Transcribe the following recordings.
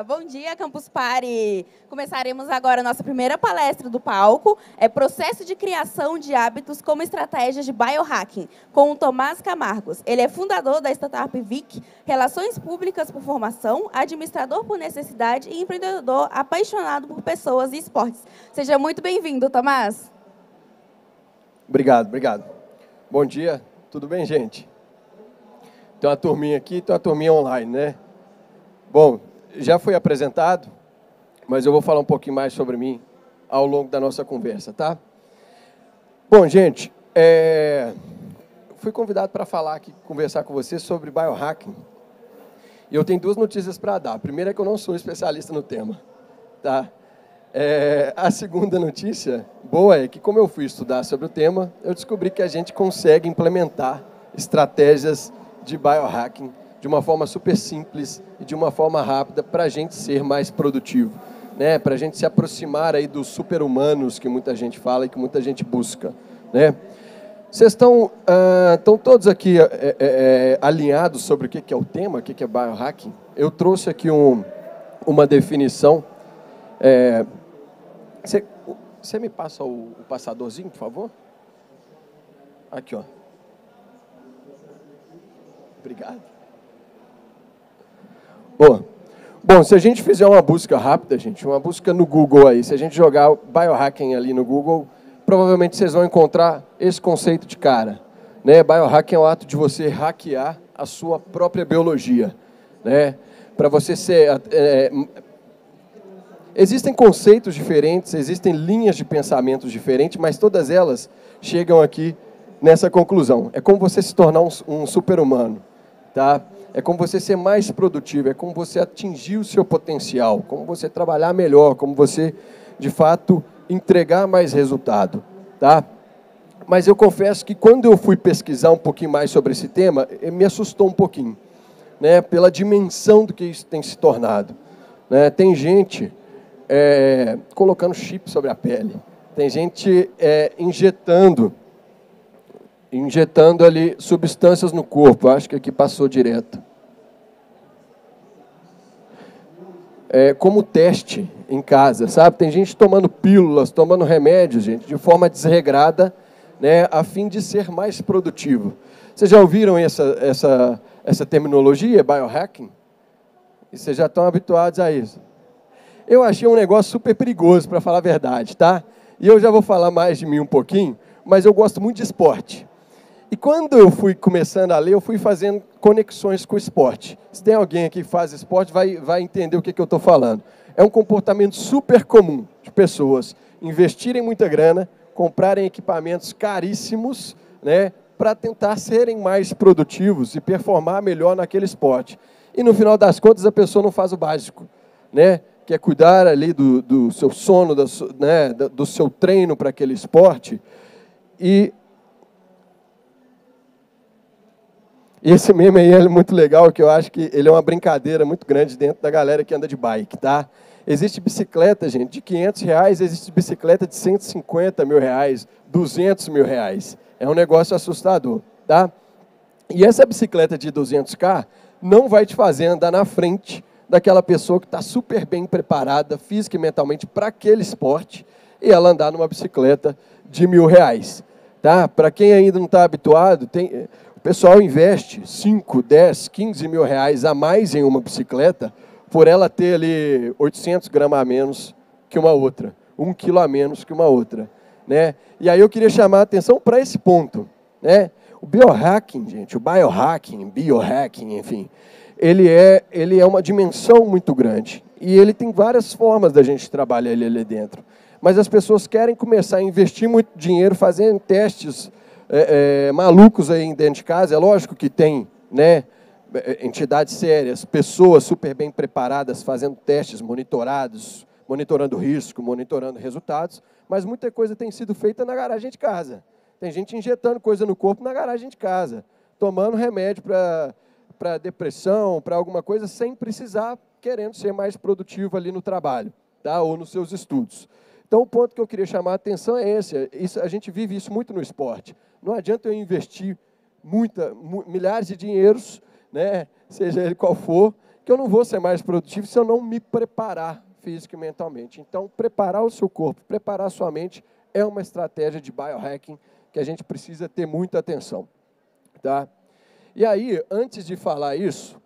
Bom dia, Campus Party! Começaremos agora a nossa primeira palestra do palco, Processo de Criação de Hábitos como Estratégias de Biohacking, com o Tomás Camargos. Ele é fundador da startup VIC, Relações Públicas por Formação, administrador por necessidade e empreendedor apaixonado por pessoas e esportes. Seja muito bem-vindo, Tomás! Obrigado. Bom dia, tudo bem, gente? Tem uma turminha aqui, tem uma turminha online, né? Bom, já fui apresentado, mas eu vou falar um pouquinho mais sobre mim ao longo da nossa conversa, tá? Bom, gente, fui convidado para falar aqui, conversar com vocês sobre biohacking. E eu tenho duas notícias para dar. A primeira é que eu não sou especialista no tema, tá? A segunda notícia boa é que, como eu fui estudar sobre o tema, eu descobri que a gente consegue implementar estratégias de biohacking de uma forma super simples e de uma forma rápida para a gente ser mais produtivo, né? Para a gente se aproximar aí dos super-humanos que muita gente fala e que muita gente busca, né? Vocês estão todos aqui alinhados sobre o que é o tema, o que é biohacking? Eu trouxe aqui uma definição. Você me passa o passadorzinho, por favor? Aqui, ó. Obrigado. Bom, se a gente fizer uma busca rápida, gente, uma busca no Google aí, se a gente jogar biohacking ali no Google, provavelmente vocês vão encontrar esse conceito de cara, né? Biohacking é o ato de você hackear a sua própria biologia, né? Para você ser... Existem conceitos diferentes, existem linhas de pensamentos diferentes, mas todas elas chegam aqui nessa conclusão. É como você se tornar um super-humano, tá? É como você ser mais produtivo, é como você atingir o seu potencial, como você trabalhar melhor, como você, de fato, entregar mais resultado, tá? Mas eu confesso que quando eu fui pesquisar um pouquinho mais sobre esse tema, me assustou um pouquinho, né? Pela dimensão do que isso tem se tornado, né? Tem gente colocando chip sobre a pele, tem gente injetando ali substâncias no corpo. Acho que aqui passou direto. Como teste em casa, sabe? Tem gente tomando pílulas, tomando remédios, gente, de forma desregrada, né, a fim de ser mais produtivo. Vocês já ouviram essa terminologia, biohacking? E vocês já estão habituados a isso? Eu achei um negócio super perigoso, para falar a verdade, tá? E eu já vou falar mais de mim um pouquinho, mas eu gosto muito de esporte. E quando eu fui começando a ler, eu fui fazendo conexões com o esporte. Se tem alguém aqui que faz esporte, vai entender o que eu estou falando. É um comportamento super comum de pessoas investirem muita grana, comprarem equipamentos caríssimos, né, para tentar serem mais produtivos e performar melhor naquele esporte. E no final das contas, a pessoa não faz o básico, né, que é cuidar ali do seu sono, do seu treino para aquele esporte. E esse meme aí é muito legal, que eu acho que ele é uma brincadeira muito grande dentro da galera que anda de bike, tá? Existe bicicleta, gente, de R$500, existe bicicleta de R$150 mil, R$200 mil. É um negócio assustador, tá? E essa bicicleta de 200K não vai te fazer andar na frente daquela pessoa que está super bem preparada, física e mentalmente, para aquele esporte, e ela andar numa bicicleta de R$1.000, tá? Para quem ainda não está habituado, o pessoal investe 5, 10, 15 mil reais a mais em uma bicicleta por ela ter ali 800 gramas a menos que uma outra, 1 quilo a menos que uma outra, né? E aí eu queria chamar a atenção para esse ponto, né? O biohacking, gente, biohacking, enfim, ele é uma dimensão muito grande e ele tem várias formas da gente trabalhar ele ali dentro. Mas as pessoas querem começar a investir muito dinheiro fazendo testes malucos aí dentro de casa. É lógico que tem, né, entidades sérias, pessoas super bem preparadas fazendo testes monitorados, monitorando risco, monitorando resultados, mas muita coisa tem sido feita na garagem de casa. Tem gente injetando coisa no corpo na garagem de casa, tomando remédio para depressão, para alguma coisa, sem precisar, querendo ser mais produtivo ali no trabalho, tá? Ou nos seus estudos. Então, o ponto que eu queria chamar a atenção é esse. A gente vive isso muito no esporte. Não adianta eu investir milhares de dinheiros, né, seja ele qual for, que eu não vou ser mais produtivo se eu não me preparar física e mentalmente. Então, preparar o seu corpo, preparar a sua mente é uma estratégia de biohacking que a gente precisa ter muita atenção. Tá? E aí, antes de falar isso,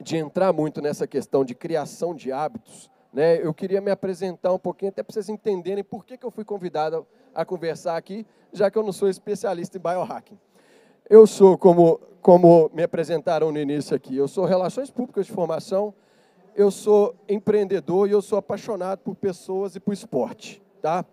de entrar muito nessa questão de criação de hábitos, né, eu queria me apresentar um pouquinho, até para vocês entenderem por que eu fui convidado a conversar aqui, já que eu não sou especialista em biohacking. Eu sou, como me apresentaram no início aqui, eu sou Relações Públicas de formação, eu sou empreendedor e eu sou apaixonado por pessoas e por esporte. Tá?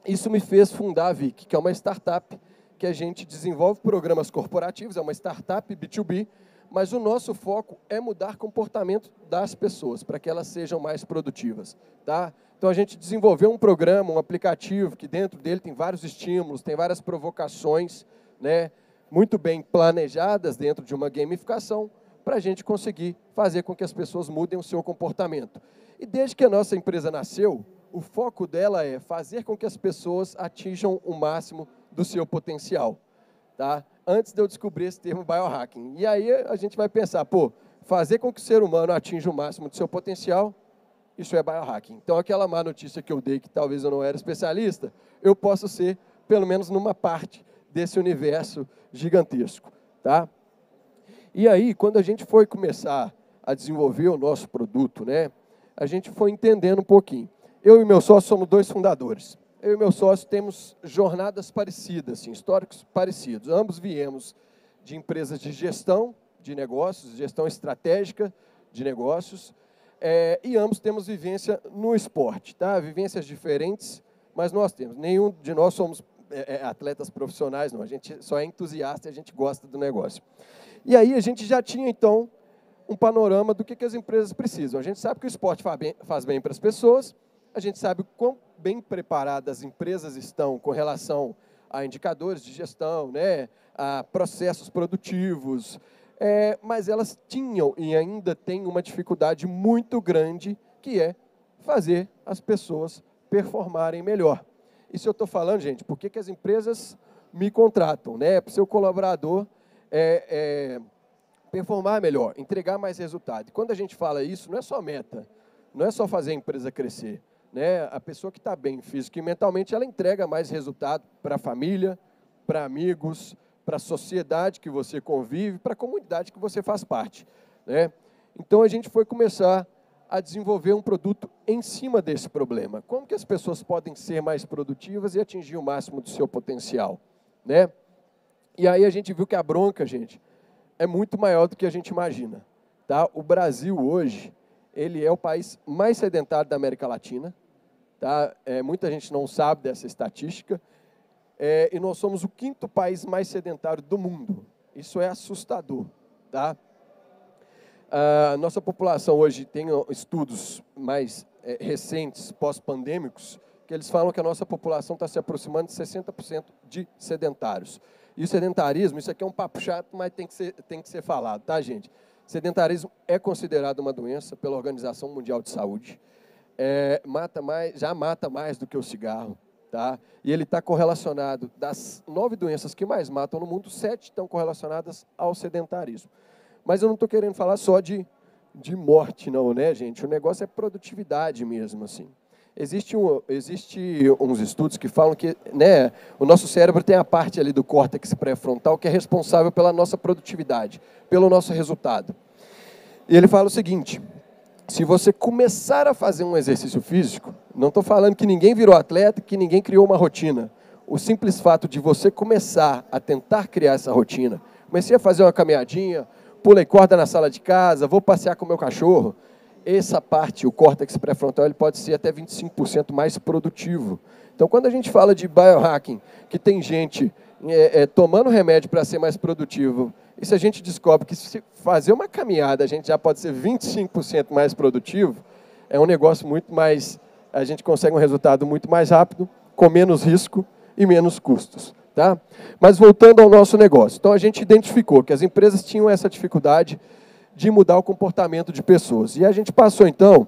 Isso me fez fundar a Vic, que é uma startup que a gente desenvolve programas corporativos, é uma startup B2B, mas o nosso foco é mudar o comportamento das pessoas, para que elas sejam mais produtivas. Tá? Então, a gente desenvolveu um programa, um aplicativo, que dentro dele tem vários estímulos, tem várias provocações, né, muito bem planejadas dentro de uma gamificação, para a gente conseguir fazer com que as pessoas mudem o seu comportamento. E desde que a nossa empresa nasceu, o foco dela é fazer com que as pessoas atinjam o máximo do seu potencial. Tá? Antes de eu descobrir esse termo biohacking. E aí a gente vai pensar, pô, fazer com que o ser humano atinja o máximo do seu potencial, isso é biohacking. Então, aquela má notícia que eu dei, que talvez eu não era especialista, eu posso ser, pelo menos numa parte desse universo gigantesco. Tá? E aí, quando a gente foi começar a desenvolver o nosso produto, né, a gente foi entendendo um pouquinho. Eu e meu sócio somos 2 fundadores. Eu e meu sócio temos jornadas parecidas, assim, históricos parecidos. Ambos viemos de empresas de gestão de negócios, gestão estratégica de negócios, e ambos temos vivência no esporte. Tá? Vivências diferentes, mas nós temos. Nenhum de nós somos atletas profissionais, não. A gente só é entusiasta e a gente gosta do negócio. E aí a gente já tinha, então, um panorama do que as empresas precisam. A gente sabe que o esporte faz bem para as pessoas, a gente sabe o quão bem preparadas as empresas estão com relação a indicadores de gestão, né, a processos produtivos, mas elas tinham e ainda têm uma dificuldade muito grande, que é fazer as pessoas performarem melhor. Isso eu estou falando, gente, porque as empresas me contratam, né, para o seu colaborador performar melhor, entregar mais resultado. E quando a gente fala isso, não é só meta, não é só fazer a empresa crescer. Né? A pessoa que está bem física e mentalmente, ela entrega mais resultado para a família, para amigos, para a sociedade que você convive, para a comunidade que você faz parte. Né? Então, a gente foi começar a desenvolver um produto em cima desse problema. Como que as pessoas podem ser mais produtivas e atingir o máximo do seu potencial? Né? E aí a gente viu que a bronca, gente, é muito maior do que a gente imagina. Tá? O Brasil hoje, ele é o país mais sedentário da América Latina. Tá? Muita gente não sabe dessa estatística. E nós somos o 5º país mais sedentário do mundo. Isso é assustador. Tá? A nossa população hoje tem estudos mais recentes, pós-pandêmicos, que eles falam que a nossa população está se aproximando de 60% de sedentários. E o sedentarismo, isso aqui é um papo chato, mas tem que ser falado, tá, gente? Sedentarismo é considerado uma doença pela Organização Mundial de Saúde. Já mata mais do que o cigarro. Tá? E ele está correlacionado, das 9 doenças que mais matam no mundo, 7 estão correlacionadas ao sedentarismo. Mas eu não estou querendo falar só de morte, não, né, gente? O negócio é produtividade mesmo, assim. Existe uns estudos que falam que, né, o nosso cérebro tem a parte ali do córtex pré-frontal que é responsável pela nossa produtividade, pelo nosso resultado. E ele fala o seguinte: se você começar a fazer um exercício físico, não estou falando que ninguém virou atleta, que ninguém criou uma rotina. O simples fato de você começar a tentar criar essa rotina, comecei a fazer uma caminhadinha, pulei corda na sala de casa, vou passear com o meu cachorro, essa parte, o córtex pré-frontal, ele pode ser até 25% mais produtivo. Então, quando a gente fala de biohacking, que tem gente tomando remédio para ser mais produtivo, e se a gente descobre que se fazer uma caminhada a gente já pode ser 25% mais produtivo, é um negócio muito mais... A gente consegue um resultado muito mais rápido, com menos risco e menos custos. Tá? Mas voltando ao nosso negócio. Então, a gente identificou que as empresas tinham essa dificuldade de mudar o comportamento de pessoas. E a gente passou, então,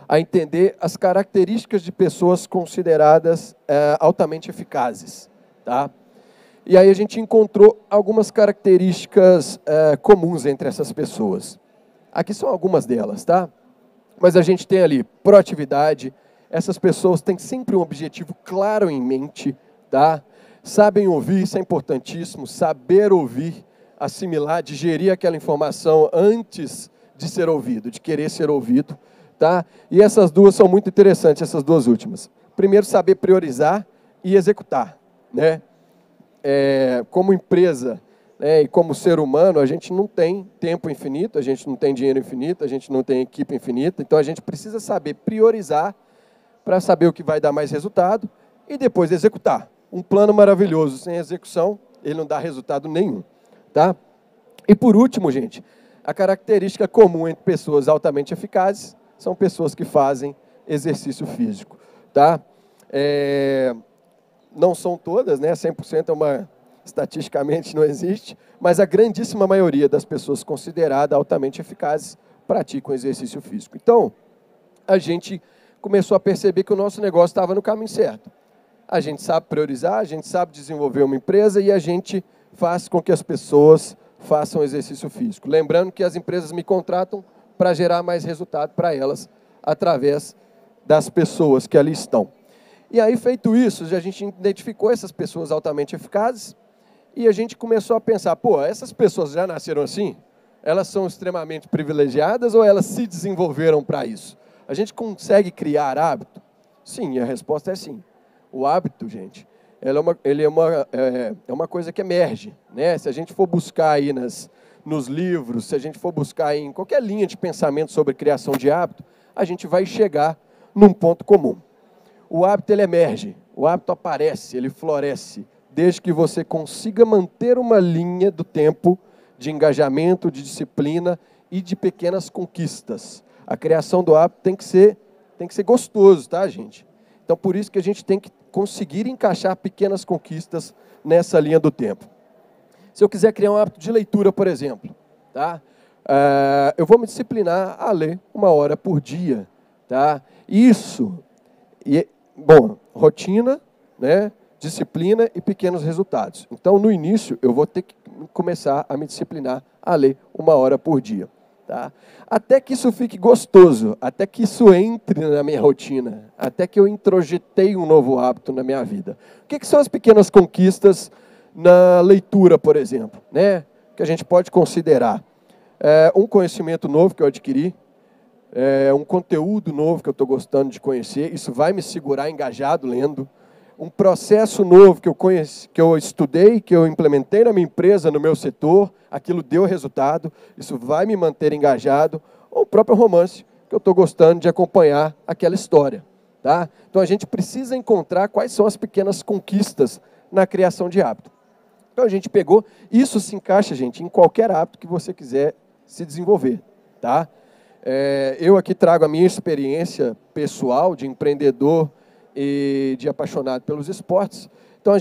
a entender as características de pessoas consideradas altamente eficazes. Tá? E aí a gente encontrou algumas características comuns entre essas pessoas. Aqui são algumas delas, tá? Mas a gente tem ali proatividade, essas pessoas têm sempre um objetivo claro em mente, tá? Sabem ouvir, isso é importantíssimo, saber ouvir, assimilar, digerir aquela informação antes de ser ouvido, de querer ser ouvido, tá? E essas duas são muito interessantes, essas duas últimas. Primeiro, saber priorizar e executar, né? Como empresa, né, e como ser humano, a gente não tem tempo infinito, a gente não tem dinheiro infinito, a gente não tem equipe infinita, então a gente precisa saber priorizar para saber o que vai dar mais resultado e depois executar. Um plano maravilhoso sem execução, ele não dá resultado nenhum, tá? E por último, gente, a característica comum entre pessoas altamente eficazes são pessoas que fazem exercício físico, tá? Não são todas, né? 100% estatisticamente não existe, mas a grandíssima maioria das pessoas consideradas altamente eficazes praticam exercício físico. Então, a gente começou a perceber que o nosso negócio estava no caminho certo. A gente sabe priorizar, a gente sabe desenvolver uma empresa e a gente faz com que as pessoas façam exercício físico. Lembrando que as empresas me contratam para gerar mais resultado para elas através das pessoas que ali estão. E aí, feito isso, a gente identificou essas pessoas altamente eficazes e a gente começou a pensar, pô, essas pessoas já nasceram assim? Elas são extremamente privilegiadas ou elas se desenvolveram para isso? A gente consegue criar hábito? Sim, a resposta é sim. O hábito, gente, ele é uma coisa que emerge, né? Se a gente for buscar aí nos livros, se a gente for buscar em qualquer linha de pensamento sobre criação de hábito, a gente vai chegar num ponto comum. O hábito, ele emerge, o hábito aparece, ele floresce, desde que você consiga manter uma linha do tempo de engajamento, de disciplina e de pequenas conquistas. A criação do hábito tem que ser gostoso, tá, gente? Então, por isso que a gente tem que conseguir encaixar pequenas conquistas nessa linha do tempo. Se eu quiser criar um hábito de leitura, por exemplo, tá? Eu vou me disciplinar a ler 1 hora por dia, tá? Isso, rotina, né? Disciplina e pequenos resultados. Então, no início, eu vou ter que começar a me disciplinar a ler 1 hora por dia. Tá? Até que isso fique gostoso, até que isso entre na minha rotina, até que eu introjetei um novo hábito na minha vida. O que são as pequenas conquistas na leitura, por exemplo, né? Que a gente pode considerar? Um conhecimento novo que eu adquiri, um conteúdo novo que eu estou gostando de conhecer, isso vai me segurar engajado lendo. Um processo novo que eu conheci, que eu estudei, que eu implementei na minha empresa, no meu setor, aquilo deu resultado, isso vai me manter engajado, ou o próprio romance, que eu estou gostando de acompanhar aquela história. Tá? Então, a gente precisa encontrar quais são as pequenas conquistas na criação de hábito. Então, a gente pegou, isso se encaixa, gente, em qualquer hábito que você quiser se desenvolver. Tá? Eu aqui trago a minha experiência pessoal de empreendedor, e de apaixonado pelos esportes. Então,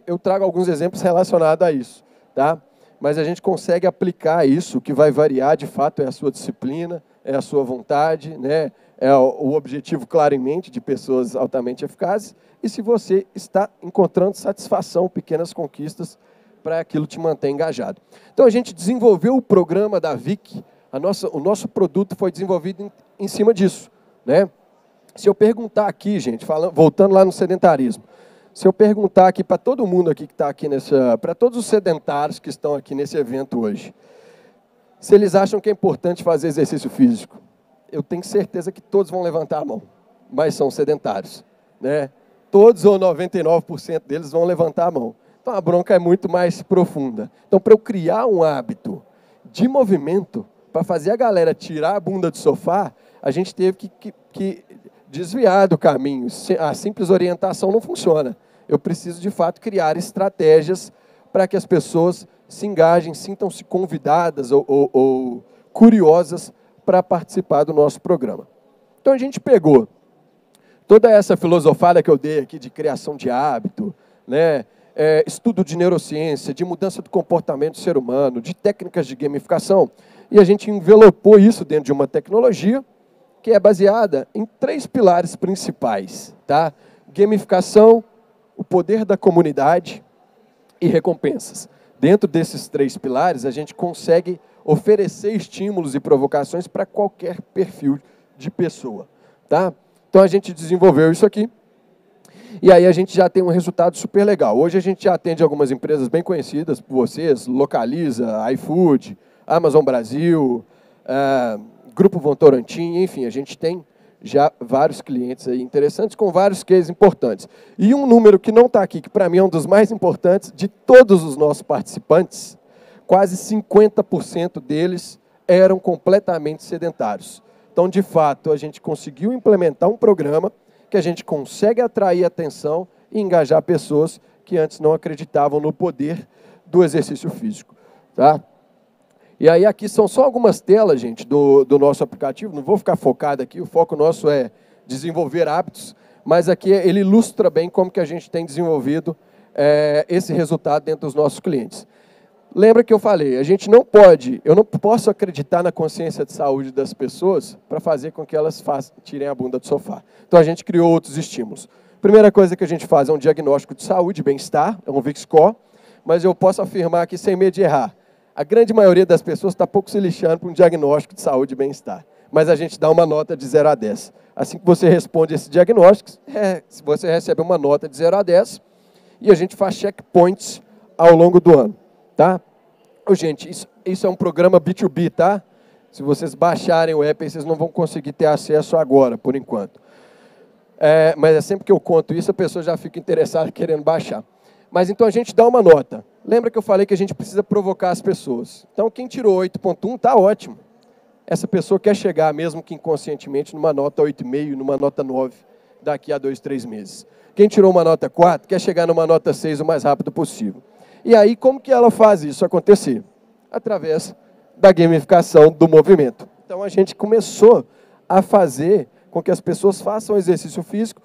eu trago alguns exemplos relacionados a isso, tá? Mas a gente consegue aplicar isso, o que vai variar, de fato, é a sua disciplina, é a sua vontade, né? É o objetivo, claramente, de pessoas altamente eficazes, e se você está encontrando satisfação, pequenas conquistas, para aquilo te manter engajado. Então, a gente desenvolveu o programa da VIC, o nosso produto foi desenvolvido em cima disso, né? Se eu perguntar aqui, gente, voltando lá no sedentarismo, se eu perguntar aqui para todo mundo aqui que está aqui para todos os sedentários que estão aqui nesse evento hoje, se eles acham que é importante fazer exercício físico, eu tenho certeza que todos vão levantar a mão, mas são sedentários, né? Todos ou 99% deles vão levantar a mão. Então a bronca é muito mais profunda. Então, para eu criar um hábito de movimento, para fazer a galera tirar a bunda do sofá, a gente teve que desviar do caminho. A simples orientação não funciona. Eu preciso, de fato, criar estratégias para que as pessoas se engajem, sintam-se convidadas ou curiosas para participar do nosso programa. Então, a gente pegou toda essa filosofada que eu dei aqui de criação de hábito, né? Estudo de neurociência, de mudança do comportamento do ser humano, de técnicas de gamificação, e a gente envelopou isso dentro de uma tecnologia que é baseada em 3 pilares principais, tá? Gamificação, o poder da comunidade e recompensas. Dentro desses 3 pilares, a gente consegue oferecer estímulos e provocações para qualquer perfil de pessoa. Tá? Então, a gente desenvolveu isso aqui. E aí a gente já tem um resultado super legal. Hoje a gente já atende algumas empresas bem conhecidas por vocês, Localiza, iFood, Amazon Brasil, Grupo Votorantim, enfim, a gente tem já vários clientes aí interessantes, com vários cases importantes. E um número que não está aqui, que para mim é um dos mais importantes, de todos os nossos participantes, quase 50% deles eram completamente sedentários. Então, de fato, a gente conseguiu implementar um programa que a gente consegue atrair atenção e engajar pessoas que antes não acreditavam no poder do exercício físico. Tá? E aí aqui são só algumas telas, gente, do nosso aplicativo. Não vou ficar focado aqui, o foco nosso é desenvolver hábitos, mas aqui ele ilustra bem como que a gente tem desenvolvido esse resultado dentro dos nossos clientes. Lembra que eu falei, eu não posso acreditar na consciência de saúde das pessoas para fazer com que elas tirem a bunda do sofá. Então a gente criou outros estímulos. Primeira coisa que a gente faz é um diagnóstico de saúde, bem-estar, é um VIX-Score, mas eu posso afirmar aqui sem medo de errar. A grande maioria das pessoas está pouco se lixando para um diagnóstico de saúde e bem-estar. Mas a gente dá uma nota de 0 a 10. Assim que você responde esse diagnóstico, você recebe uma nota de 0 a 10 e a gente faz checkpoints ao longo do ano. Tá? Gente, isso é um programa B2B, tá? Se vocês baixarem o app, vocês não vão conseguir ter acesso agora, por enquanto. Mas é sempre que eu conto isso, a pessoa já fica interessada querendo baixar. Mas então a gente dá uma nota. Lembra que eu falei que a gente precisa provocar as pessoas. Então quem tirou 8.1 está ótimo. Essa pessoa quer chegar, mesmo que inconscientemente, numa nota 8,5, numa nota 9, daqui a 2, 3 meses. Quem tirou uma nota 4 quer chegar numa nota 6 o mais rápido possível. E aí, como que ela faz isso acontecer? Através da gamificação do movimento. Então, a gente começou a fazer com que as pessoas façam exercício físico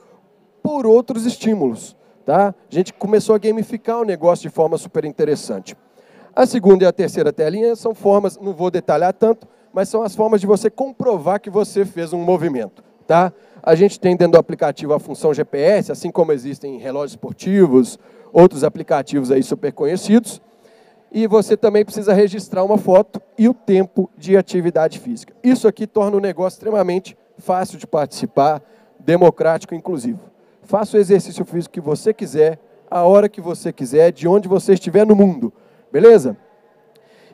por outros estímulos. Tá? A gente começou a gamificar o negócio de forma super interessante. A segunda e a terceira telinha são formas, não vou detalhar tanto, mas são as formas de você comprovar que você fez um movimento. Tá? A gente tem dentro do aplicativo a função GPS, assim como existem relógios esportivos, outros aplicativos aí super conhecidos. E você também precisa registrar uma foto e o tempo de atividade física. Isso aqui torna o negócio extremamente fácil de participar, democrático e inclusivo. Faça o exercício físico que você quiser, a hora que você quiser, de onde você estiver no mundo. Beleza?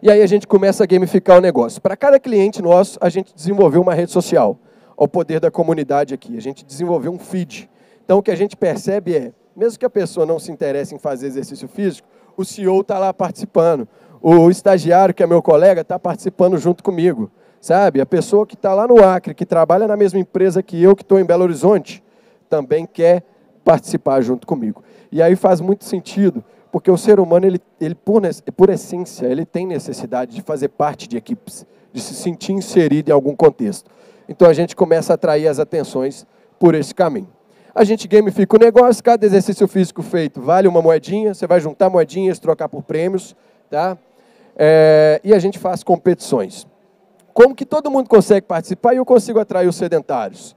E aí a gente começa a gamificar o negócio. Para cada cliente nosso, a gente desenvolveu uma rede social. Ao poder da comunidade aqui. A gente desenvolveu um feed. Então o que a gente percebe é, mesmo que a pessoa não se interesse em fazer exercício físico, o CEO está lá participando. O estagiário, que é meu colega, está participando junto comigo. Sabe? A pessoa que está lá no Acre, que trabalha na mesma empresa que eu, que estou em Belo Horizonte, também quer participar junto comigo. E aí faz muito sentido, porque o ser humano, ele por essência, ele tem necessidade de fazer parte de equipes, de se sentir inserido em algum contexto. Então a gente começa a atrair as atenções por esse caminho. A gente gamifica o negócio, cada exercício físico feito vale uma moedinha, você vai juntar moedinhas, trocar por prêmios, tá? E a gente faz competições. Como que todo mundo consegue participar e eu consigo atrair os sedentários?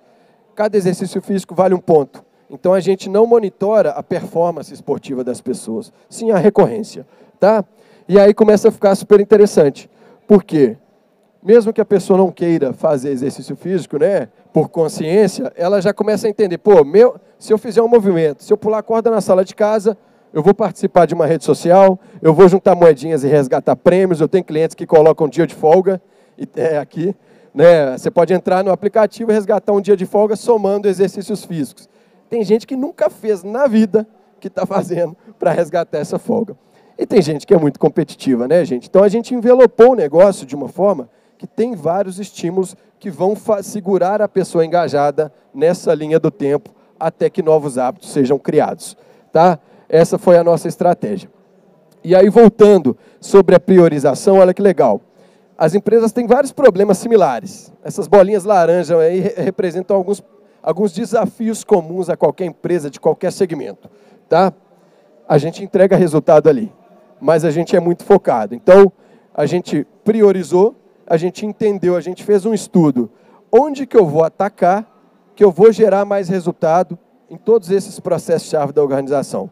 Cada exercício físico vale um ponto. Então, a gente não monitora a performance esportiva das pessoas, sim a recorrência. Tá? E aí começa a ficar super interessante. Por quê? Mesmo que a pessoa não queira fazer exercício físico, né, por consciência, ela já começa a entender, se eu fizer um movimento, se eu pular a corda na sala de casa, eu vou participar de uma rede social, eu vou juntar moedinhas e resgatar prêmios, eu tenho clientes que colocam dia de folga, aqui, né, você pode entrar no aplicativo e resgatar um dia de folga somando exercícios físicos. Tem gente que nunca fez na vida que está fazendo para resgatar essa folga. E tem gente que é muito competitiva, né, gente? Então, a gente envelopou o negócio de uma forma que tem vários estímulos que vão segurar a pessoa engajada nessa linha do tempo até que novos hábitos sejam criados. Tá? Essa foi a nossa estratégia. E aí, voltando sobre a priorização, olha que legal. As empresas têm vários problemas similares. Essas bolinhas laranja aí representam alguns desafios comuns a qualquer empresa de qualquer segmento. Tá? A gente entrega resultado ali, mas a gente é muito focado. Então, a gente priorizou, a gente entendeu, a gente fez um estudo. Onde que eu vou atacar, que eu vou gerar mais resultado em todos esses processos-chave da organização?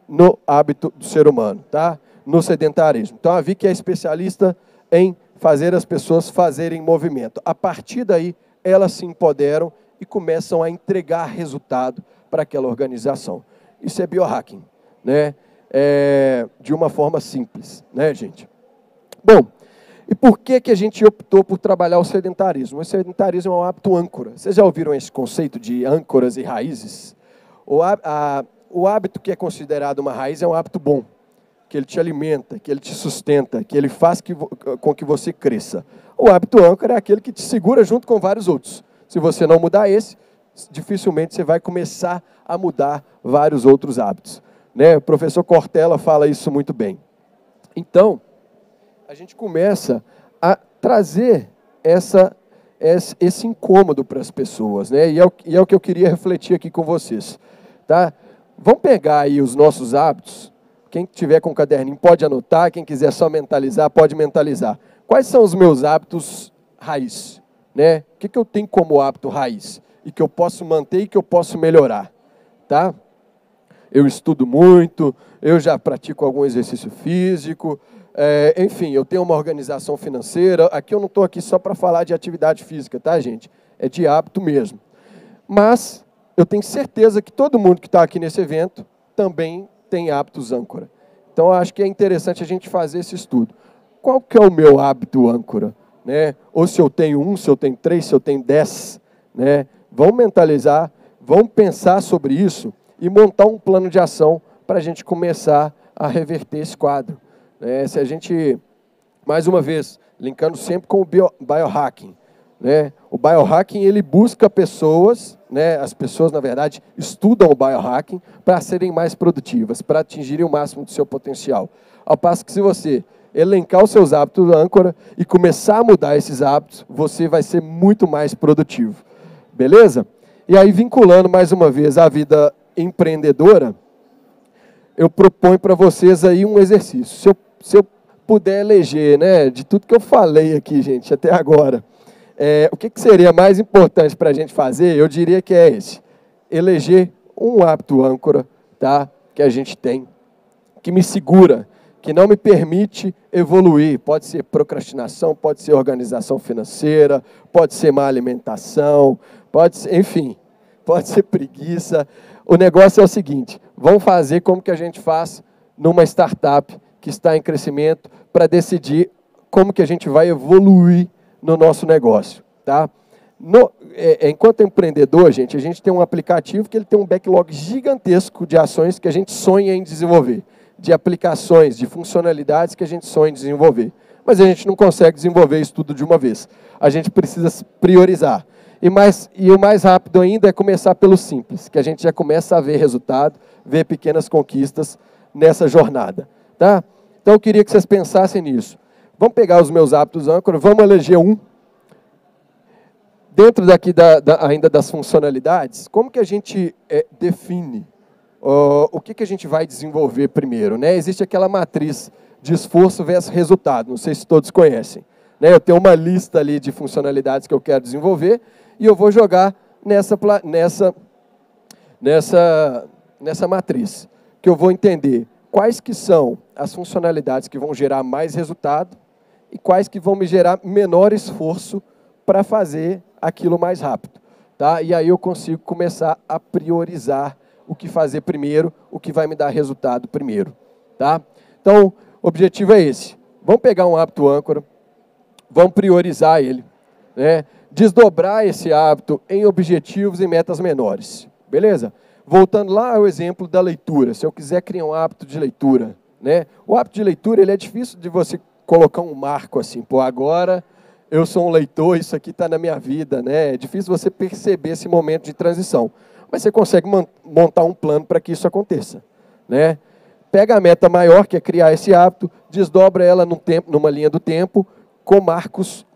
No hábito do ser humano, tá? No sedentarismo. Então, a Vicky é especialista em fazer as pessoas fazerem movimento. A partir daí, elas se empoderam e começam a entregar resultado para aquela organização. Isso é biohacking, né? De uma forma simples, né, gente? Bom, e por que a gente optou por trabalhar o sedentarismo? O sedentarismo é um hábito âncora. Vocês já ouviram esse conceito de âncoras e raízes? O hábito que é considerado uma raiz é um hábito bom, que ele te alimenta, que ele te sustenta, que ele faz com que você cresça. O hábito âncora é aquele que te segura junto com vários outros. Se você não mudar esse, dificilmente você vai começar a mudar vários outros hábitos, né? O professor Cortella fala isso muito bem. Então, a gente começa a trazer esse incômodo para as pessoas, né? E é o que eu queria refletir aqui com vocês, tá? Vamos pegar aí os nossos hábitos. Quem tiver com um caderninho pode anotar, quem quiser só mentalizar, pode mentalizar. Quais são os meus hábitos raiz, né? O que eu tenho como hábito raiz e que eu posso manter e que eu posso melhorar, tá? Eu estudo muito, eu já pratico algum exercício físico, enfim, eu tenho uma organização financeira. Aqui eu não estou aqui só para falar de atividade física, tá, gente? É de hábito mesmo. Mas eu tenho certeza que todo mundo que está aqui nesse evento também tem hábitos âncora. Então, eu acho que é interessante a gente fazer esse estudo. Qual que é o meu hábito âncora, né? Ou se eu tenho 1, se eu tenho 3, se eu tenho 10, né? Vamos mentalizar, vamos pensar sobre isso e montar um plano de ação para a gente começar a reverter esse quadro. Se a gente, mais uma vez, linkando sempre com o biohacking, né? O biohacking, ele busca pessoas, né? As pessoas, na verdade, estudam o biohacking para serem mais produtivas, para atingirem o máximo do seu potencial. Ao passo que se você elencar os seus hábitos âncora e começar a mudar esses hábitos, você vai ser muito mais produtivo. Beleza? E aí, vinculando mais uma vez a vida empreendedora, eu proponho para vocês aí um exercício. Se eu puder eleger, né, de tudo que eu falei aqui, gente, até agora, o que seria mais importante para a gente fazer, eu diria que é esse. Eleger um hábito âncora, tá, que a gente tem, que me segura, que não me permite evoluir. Pode ser procrastinação, pode ser organização financeira, pode ser má alimentação, pode ser, enfim, pode ser preguiça. O negócio é o seguinte, vamos fazer como que a gente faz numa startup que está em crescimento para decidir como que a gente vai evoluir no nosso negócio, tá? Enquanto empreendedor, gente, a gente tem um aplicativo que ele tem um backlog gigantesco de ações que a gente sonha em desenvolver, de aplicações, de funcionalidades que a gente sonha em desenvolver. Mas a gente não consegue desenvolver isso tudo de uma vez. A gente precisa priorizar. E o mais rápido ainda é começar pelo simples, que a gente já começa a ver resultado, ver pequenas conquistas nessa jornada, tá? Então eu queria que vocês pensassem nisso. Vamos pegar os meus hábitos âncora, vamos eleger um. Dentro daqui ainda das funcionalidades, como que a gente define o que a gente vai desenvolver primeiro, né? Existe aquela matriz de esforço versus resultado, não sei se todos conhecem, né? Eu tenho uma lista ali de funcionalidades que eu quero desenvolver e eu vou jogar nessa matriz, que eu vou entender quais que são as funcionalidades que vão gerar mais resultado e quais que vão me gerar menor esforço para fazer aquilo mais rápido, tá? E aí eu consigo começar a priorizar o que fazer primeiro, o que vai me dar resultado primeiro, tá? Então, o objetivo é esse. Vamos pegar um hábito âncora, vamos priorizar ele, né? Desdobrar esse hábito em objetivos e metas menores, beleza? Voltando lá ao exemplo da leitura, se eu quiser criar um hábito de leitura, né? O hábito de leitura, ele é difícil de você colocar um marco assim, pô, agora eu sou um leitor, isso aqui está na minha vida, né? É difícil você perceber esse momento de transição, mas você consegue montar um plano para que isso aconteça, né? Pega a meta maior, que é criar esse hábito, desdobra ela numa linha do tempo, com marcos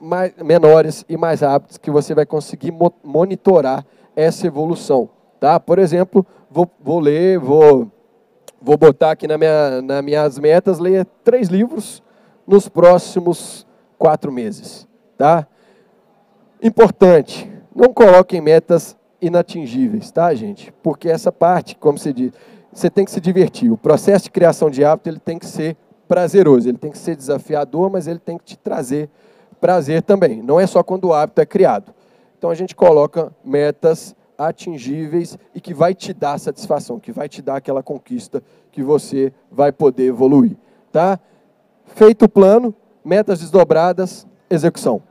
menores e mais rápidos, que você vai conseguir monitorar essa evolução, tá? Por exemplo, vou botar aqui nas minhas metas, ler 3 livros nos próximos 4 meses, tá? Importante, não coloquem metas inatingíveis, tá, gente? Porque essa parte, como se diz, você tem que se divertir. O processo de criação de hábito, ele tem que ser prazeroso, ele tem que ser desafiador, mas ele tem que te trazer prazer também. Não é só quando o hábito é criado. Então, a gente coloca metas atingíveis e que vai te dar satisfação, que vai te dar aquela conquista que você vai poder evoluir. Tá? Feito o plano, metas desdobradas, execução.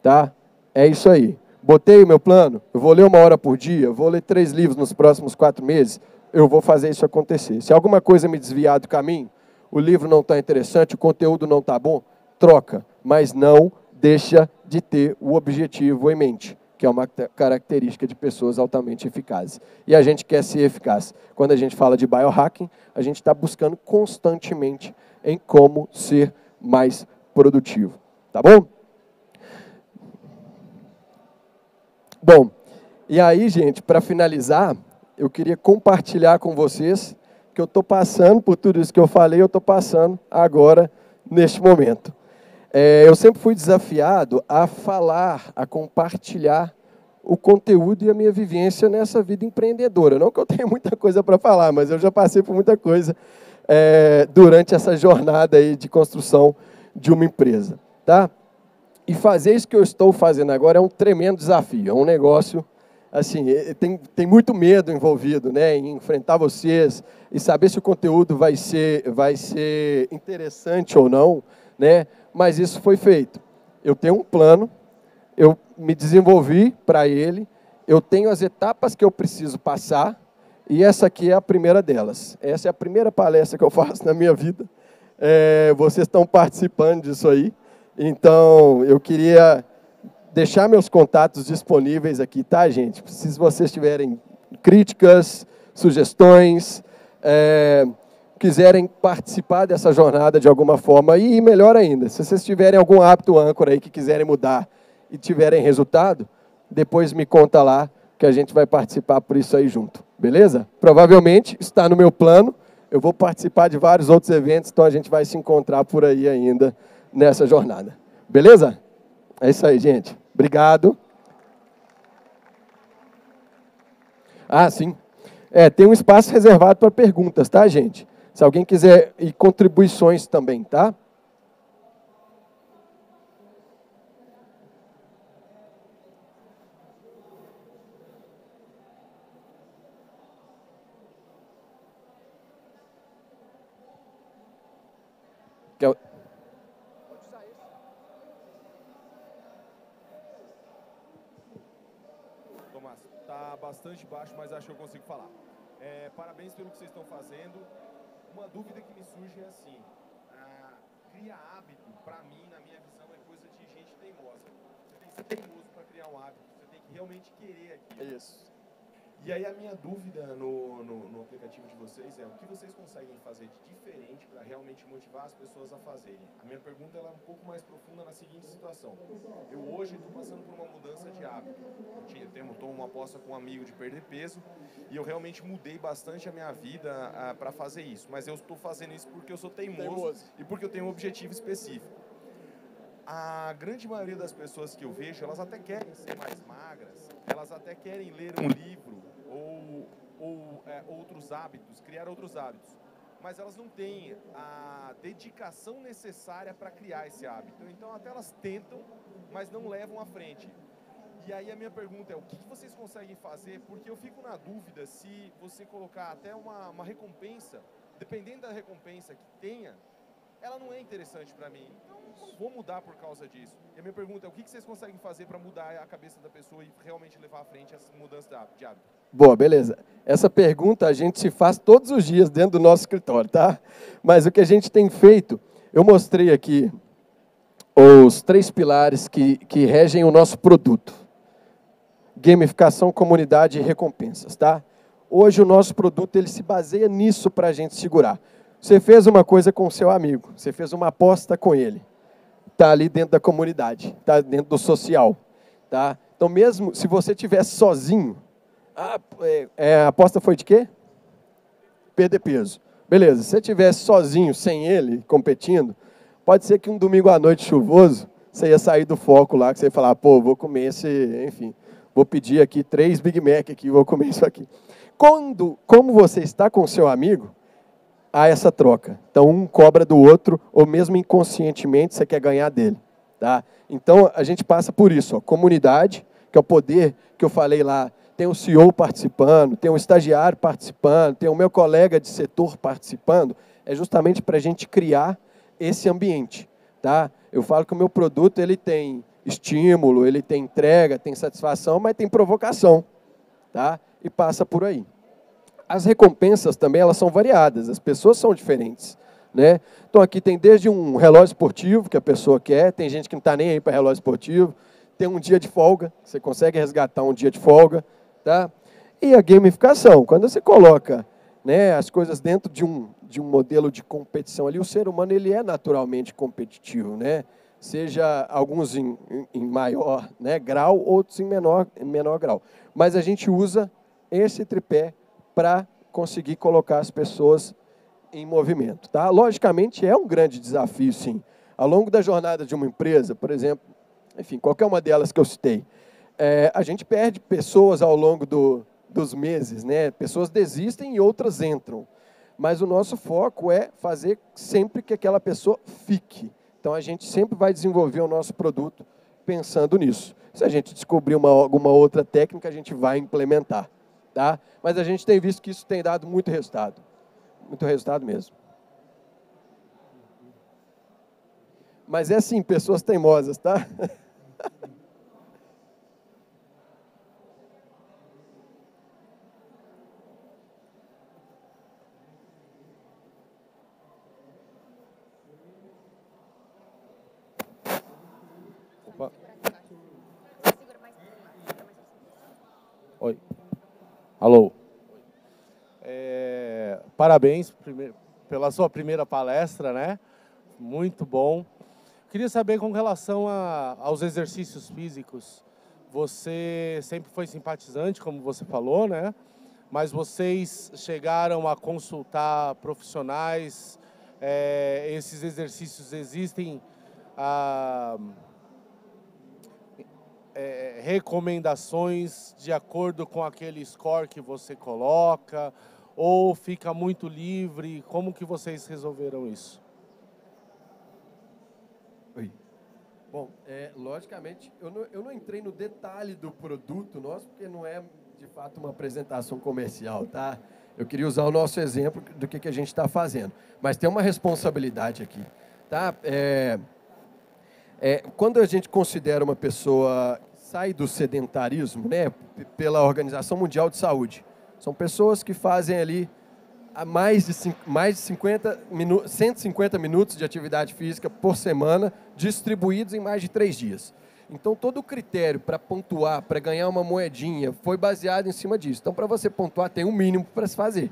Tá? É isso aí. Botei o meu plano, eu vou ler 1 hora por dia, vou ler 3 livros nos próximos 4 meses, eu vou fazer isso acontecer. Se alguma coisa me desviar do caminho, o livro não está interessante, o conteúdo não está bom, troca, mas não deixa de ter o objetivo em mente, que é uma característica de pessoas altamente eficazes. E a gente quer ser eficaz. Quando a gente fala de biohacking, a gente está buscando constantemente em como ser mais produtivo. Tá bom? Bom, e aí, gente, para finalizar, eu queria compartilhar com vocês que eu estou passando por tudo isso que eu falei, eu estou passando agora, neste momento. Eu sempre fui desafiado a falar, a compartilhar o conteúdo e a minha vivência nessa vida empreendedora. Não que eu tenha muita coisa para falar, mas eu já passei por muita coisa durante essa jornada aí de construção de uma empresa. Tá? E fazer isso que eu estou fazendo agora é um tremendo desafio, é um negócio, assim, tem muito medo envolvido, né, em enfrentar vocês e saber se o conteúdo vai ser interessante ou não, né, mas isso foi feito. Eu tenho um plano, eu me desenvolvi para ele, eu tenho as etapas que eu preciso passar e essa aqui é a primeira delas. Essa é a primeira palestra que eu faço na minha vida, vocês estão participando disso aí. Então, eu queria deixar meus contatos disponíveis aqui, tá, gente? Se vocês tiverem críticas, sugestões, quiserem participar dessa jornada de alguma forma, e melhor ainda, se vocês tiverem algum hábito âncora aí que quiserem mudar e tiverem resultado, depois me conta lá que a gente vai participar por isso aí junto, beleza? Provavelmente está no meu plano, eu vou participar de vários outros eventos, então a gente vai se encontrar por aí ainda, nessa jornada. Beleza? É isso aí, gente. Obrigado. Ah, sim. Tem um espaço reservado para perguntas, tá, gente? Se alguém quiser, e contribuições também, tá? Tomás, está bastante baixo, mas acho que eu consigo falar. Parabéns pelo que vocês estão fazendo. Uma dúvida que me surge é assim, criar hábito, para mim, na minha visão, é coisa de gente teimosa. Você tem que ser teimoso para criar um hábito, você tem que realmente querer aquilo. Isso. E aí a minha dúvida no aplicativo de vocês é o que vocês conseguem fazer de diferente para realmente motivar as pessoas a fazerem. A minha pergunta ela é um pouco mais profunda na seguinte situação. Eu hoje estou passando por uma mudança de hábito. Eu tomo uma aposta com um amigo de perder peso e eu realmente mudei bastante a minha vida para fazer isso. Mas eu estou fazendo isso porque eu sou teimoso e porque eu tenho um objetivo específico. A grande maioria das pessoas que eu vejo, elas até querem ser mais magras, elas até querem ler um livro ou outros hábitos, criar outros hábitos, mas elas não têm a dedicação necessária para criar esse hábito. Então até elas tentam, mas não levam à frente. E aí a minha pergunta é, o que vocês conseguem fazer? Porque eu fico na dúvida se você colocar até uma recompensa, dependendo da recompensa que tenha, ela não é interessante para mim. Então, não vou mudar por causa disso. E a minha pergunta é, o que vocês conseguem fazer para mudar a cabeça da pessoa e realmente levar à frente essa mudança de hábito? Boa, beleza. Essa pergunta a gente se faz todos os dias dentro do nosso escritório, tá? Mas o que a gente tem feito, eu mostrei aqui os 3 pilares que regem o nosso produto. Gamificação, comunidade e recompensas, tá? Hoje o nosso produto ele se baseia nisso para a gente segurar. Você fez uma coisa com o seu amigo, você fez uma aposta com ele, está ali dentro da comunidade, está dentro do social. Tá? Então, mesmo se você estivesse sozinho, a aposta foi de quê? Perder peso. Beleza, se você estivesse sozinho, sem ele, competindo, pode ser que um domingo à noite chuvoso, você ia sair do foco lá, que você ia falar, pô, vou comer enfim, vou pedir aqui 3 Big Mac aqui, vou comer isso aqui. Como você está com o seu amigo, há essa troca. Então, um cobra do outro, ou mesmo inconscientemente, você quer ganhar dele. Tá? Então, a gente passa por isso, ó, comunidade, que é o poder que eu falei lá, tem o CEO participando, tem o estagiário participando, tem o meu colega de setor participando, é justamente para a gente criar esse ambiente. Tá? Eu falo que o meu produto ele tem estímulo, ele tem entrega, tem satisfação, mas tem provocação. Tá? E passa por aí. As recompensas também elas são variadas, as pessoas são diferentes. Né? Então, aqui tem desde um relógio esportivo que a pessoa quer, tem gente que não está nem aí para relógio esportivo, tem um dia de folga, você consegue resgatar um dia de folga. Tá? E a gamificação, quando você coloca, né, as coisas dentro de um modelo de competição ali, o ser humano ele é naturalmente competitivo, né? Seja alguns em maior, né, grau, outros em menor grau. Mas a gente usa esse tripé para conseguir colocar as pessoas em movimento. Tá? Logicamente, é um grande desafio, sim. Ao longo da jornada de uma empresa, por exemplo, enfim, qualquer uma delas que eu citei, a gente perde pessoas ao longo dos meses, né? Pessoas desistem e outras entram. Mas o nosso foco é fazer sempre que aquela pessoa fique. Então, a gente sempre vai desenvolver o nosso produto pensando nisso. Se a gente descobrir alguma outra técnica, a gente vai implementar. Tá? Mas a gente tem visto que isso tem dado muito resultado mesmo. Mas é assim, pessoas teimosas, tá? Opa. Oi. Alô. Parabéns pela sua primeira palestra, né? Muito bom. Queria saber com relação aos exercícios físicos. Você sempre foi simpatizante, como você falou, né? Mas vocês chegaram a consultar profissionais? Esses exercícios existem? Recomendações de acordo com aquele score que você coloca? Ou fica muito livre? Como que vocês resolveram isso? Oi. Bom, logicamente, eu não entrei no detalhe do produto nosso, porque não é, de fato, uma apresentação comercial, tá? Eu queria usar o nosso exemplo do que a gente está fazendo. Mas tem uma responsabilidade aqui, tá? Quando a gente considera uma pessoa sai do sedentarismo, né, pela Organização Mundial de Saúde, são pessoas que fazem ali mais de 150 minutos de atividade física por semana, distribuídos em mais de 3 dias. Então, todo o critério para pontuar, para ganhar uma moedinha, foi baseado em cima disso. Então, para você pontuar, tem um mínimo para se fazer.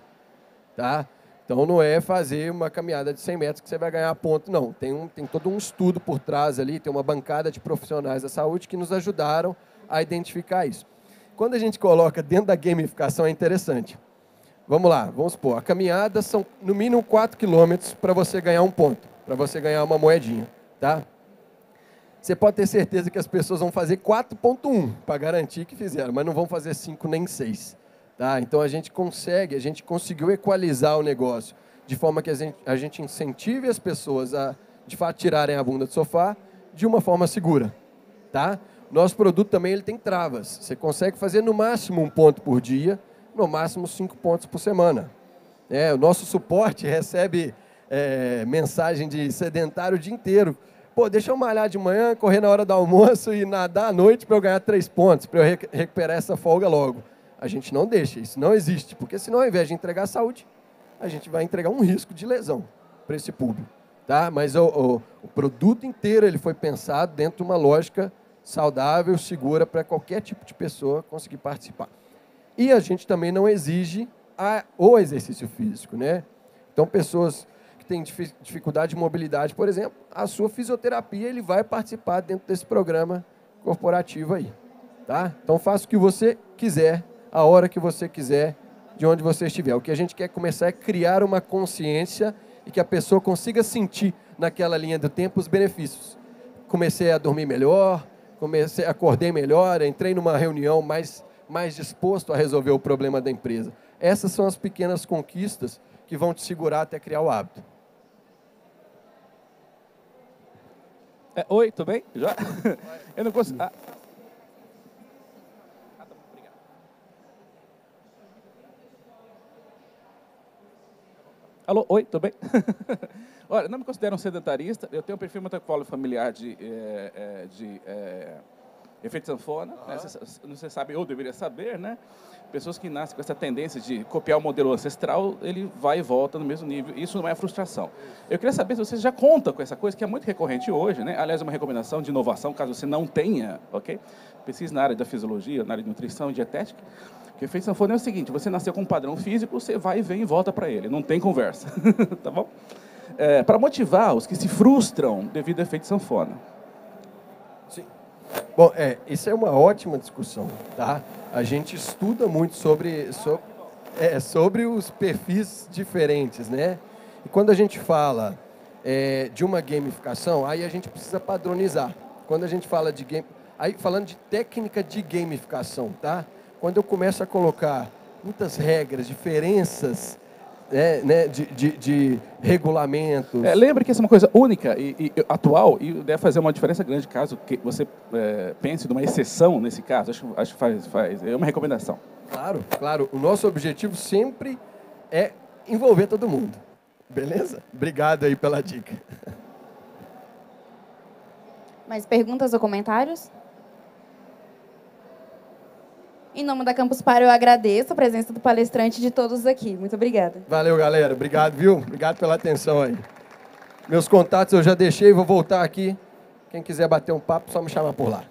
Tá? Então, não é fazer uma caminhada de 100 metros que você vai ganhar ponto, não. Tem todo um estudo por trás ali, tem uma bancada de profissionais da saúde que nos ajudaram a identificar isso. Quando a gente coloca dentro da gamificação, é interessante. Vamos lá, vamos supor, a caminhada são no mínimo 4 quilômetros para você ganhar um ponto, para você ganhar uma moedinha. Tá? Você pode ter certeza que as pessoas vão fazer 4.1 para garantir que fizeram, mas não vão fazer 5 nem 6. Tá? Então, a gente conseguiu equalizar o negócio de forma que a gente incentive as pessoas a, de fato, tirarem a bunda do sofá de uma forma segura. Tá? Nosso produto também ele tem travas. Você consegue fazer no máximo 1 ponto por dia, no máximo 5 pontos por semana. O nosso suporte recebe mensagem de sedentário o dia inteiro. Pô, deixa eu malhar de manhã, correr na hora do almoço e nadar à noite para eu ganhar 3 pontos, para eu recuperar essa folga logo. A gente não deixa, isso não existe, porque senão, ao invés de entregar saúde, a gente vai entregar um risco de lesão para esse público. Tá? Mas o produto inteiro ele foi pensado dentro de uma lógica saudável, segura, para qualquer tipo de pessoa conseguir participar. E a gente também não exige o exercício físico. Né? Então, pessoas que têm dificuldade de mobilidade, por exemplo, a sua fisioterapia ele vai participar dentro desse programa corporativo aí. Tá? Então, faça o que você quiser, a hora que você quiser, de onde você estiver. O que a gente quer começar é criar uma consciência e que a pessoa consiga sentir naquela linha do tempo os benefícios. Comecei a dormir melhor, acordei melhor, entrei numa reunião mais disposto a resolver o problema da empresa. Essas são as pequenas conquistas que vão te segurar até criar o hábito. Oi, tudo bem? Já? Eu não consigo... Alô, oi, tudo bem? Olha, não me considero um sedentarista, eu tenho um perfil metabólico familiar de efeito sanfona, né? Você sabe, ou deveria saber, né? Pessoas que nascem com essa tendência de copiar o modelo ancestral, ele vai e volta no mesmo nível, isso não é frustração. Eu queria saber se você já conta com essa coisa, que é muito recorrente hoje, né? Aliás, é uma recomendação de inovação, caso você não tenha, ok? Pesquise na área da fisiologia, na área de nutrição e dietética. O efeito sanfona é o seguinte, você nasceu com um padrão físico, você vai, vem e volta para ele, não tem conversa, tá bom? Para motivar os que se frustram devido ao efeito sanfona. Sim. Bom, isso é uma ótima discussão, tá? A gente estuda muito sobre os perfis diferentes, né? E quando a gente fala de uma gamificação, aí a gente precisa padronizar. Quando a gente fala de aí falando de técnica de gamificação, tá? Quando eu começo a colocar muitas regras, diferenças, né, de regulamentos. Lembre que essa é uma coisa única e atual e deve fazer uma diferença grande caso que você pense numa exceção nesse caso. Acho que faz. É uma recomendação. Claro, claro. O nosso objetivo sempre é envolver todo mundo. Beleza? Obrigado aí pela dica. Mais perguntas ou comentários? Em nome da Campus Party, eu agradeço a presença do palestrante e de todos aqui. Muito obrigada. Valeu, galera. Obrigado, viu? Obrigado pela atenção aí. Meus contatos eu já deixei, vou voltar aqui. Quem quiser bater um papo, só me chamar por lá.